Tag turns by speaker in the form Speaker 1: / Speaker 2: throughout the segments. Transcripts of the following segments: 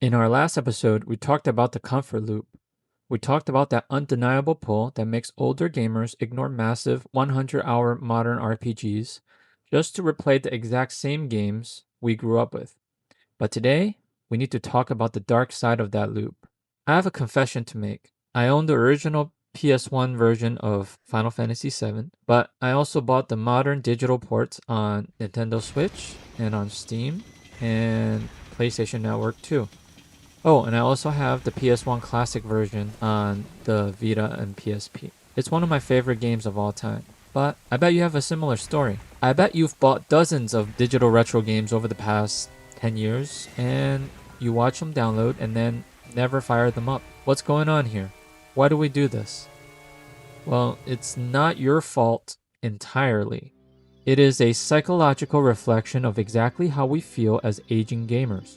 Speaker 1: In our last episode, we talked about the comfort loop. We talked about that undeniable pull that makes older gamers ignore massive 100-hour modern RPGs just to replay the exact same games we grew up with. But today, we need to talk about the dark side of that loop. I have a confession to make. I own the original PS1 version of Final Fantasy VII, but I also bought the modern digital ports on Nintendo Switch and on Steam and PlayStation Network too. Oh, and I also have the PS1 Classic version on the Vita and PSP. It's one of my favorite games of all time. But I bet you have a similar story. I bet you've bought dozens of digital retro games over the past 10 years and you watch them download and then never fire them up. What's going on here? Why do we do this? Well, it's not your fault entirely. It is a psychological reflection of exactly how we feel as aging gamers.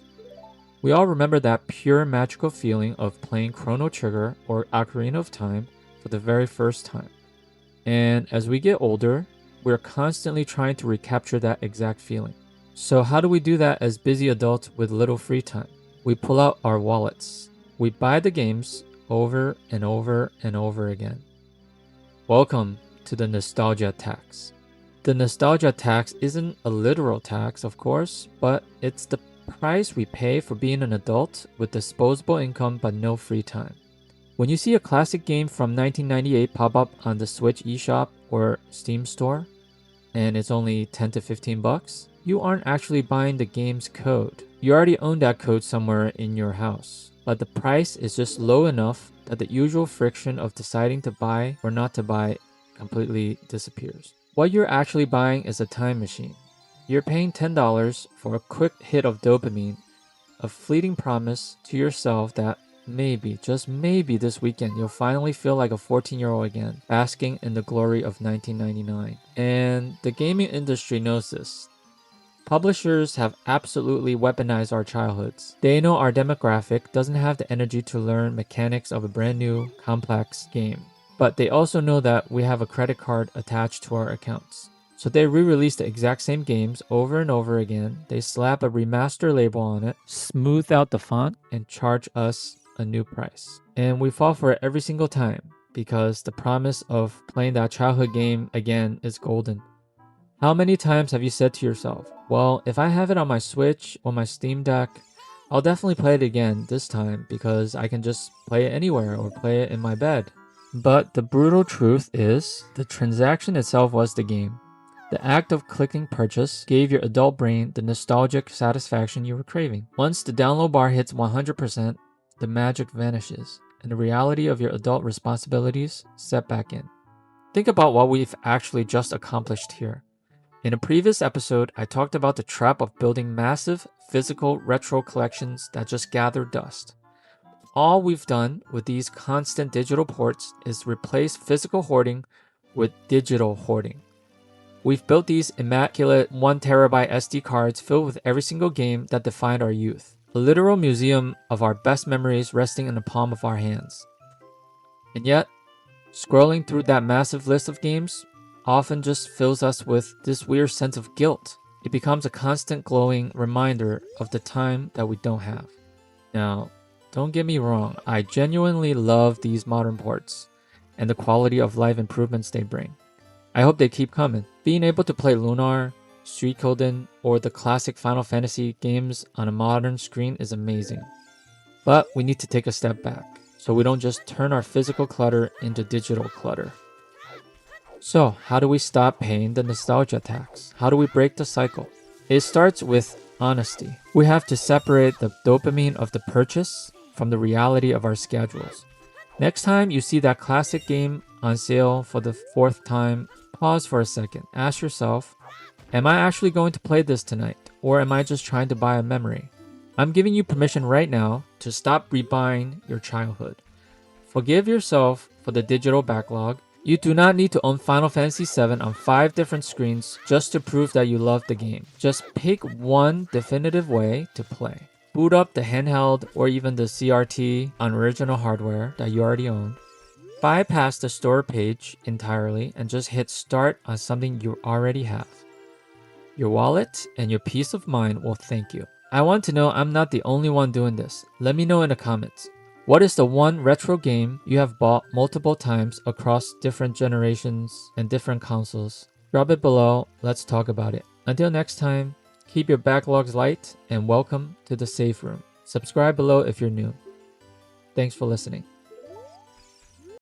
Speaker 1: We all remember that pure magical feeling of playing Chrono Trigger or Ocarina of Time for the very first time. And as we get older, we're constantly trying to recapture that exact feeling. So how do we do that as busy adults with little free time? We pull out our wallets. We buy the games over and over and over again. Welcome to the nostalgia tax. The nostalgia tax isn't a literal tax, of course, but it's the price we pay for being an adult with disposable income but no free time. When you see a classic game from 1998 pop up on the Switch eShop or Steam store, and it's only 10 to 15 bucks, you aren't actually buying the game's code. You already own that code somewhere in your house, but the price is just low enough that the usual friction of deciding to buy or not to buy completely disappears. What you're actually buying is a time machine. You're paying $10 for a quick hit of dopamine, a fleeting promise to yourself that maybe, just maybe this weekend, you'll finally feel like a 14-year-old again, basking in the glory of 1999. And the gaming industry knows this. Publishers have absolutely weaponized our childhoods. They know our demographic doesn't have the energy to learn mechanics of a brand new, complex game. But they also know that we have a credit card attached to our accounts. So they re-release the exact same games over and over again. They slap a remaster label on it, smooth out the font, and charge us a new price. And we fall for it every single time because the promise of playing that childhood game again is golden. How many times have you said to yourself, well, if I have it on my Switch or my Steam Deck, I'll definitely play it again this time because I can just play it anywhere or play it in my bed. But the brutal truth is, the transaction itself was the game. The act of clicking purchase gave your adult brain the nostalgic satisfaction you were craving. Once the download bar hits 100%, the magic vanishes, and the reality of your adult responsibilities set back in. Think about what we've actually just accomplished here. In a previous episode, I talked about the trap of building massive physical retro collections that just gather dust. All we've done with these constant digital ports is replace physical hoarding with digital hoarding. We've built these immaculate 1TB SD cards filled with every single game that defined our youth. A literal museum of our best memories resting in the palm of our hands. And yet, scrolling through that massive list of games often just fills us with this weird sense of guilt. It becomes a constant glowing reminder of the time that we don't have. Now, don't get me wrong, I genuinely love these modern ports and the quality of life improvements they bring. I hope they keep coming. Being able to play Lunar, Suikoden, or the classic Final Fantasy games on a modern screen is amazing. But we need to take a step back, so we don't just turn our physical clutter into digital clutter. So, how do we stop paying the nostalgia tax? How do we break the cycle? It starts with honesty. We have to separate the dopamine of the purchase from the reality of our schedules. Next time you see that classic game on sale for the 4th time, pause for a second. Ask yourself, am I actually going to play this tonight? Or am I just trying to buy a memory? I'm giving you permission right now to stop rebuying your childhood. Forgive yourself for the digital backlog. You do not need to own Final Fantasy VII on 5 different screens just to prove that you love the game. Just pick one definitive way to play. Boot up the handheld or even the CRT on original hardware that you already own. Bypass the store page entirely and just hit start on something you already have. Your wallet and your peace of mind will thank you. I want to know I'm not the only one doing this. Let me know in the comments. What is the one retro game you have bought multiple times across different generations and different consoles? Drop it below, let's talk about it. Until next time, keep your backlogs light and welcome to the safe room. Subscribe below if you're new. Thanks for listening.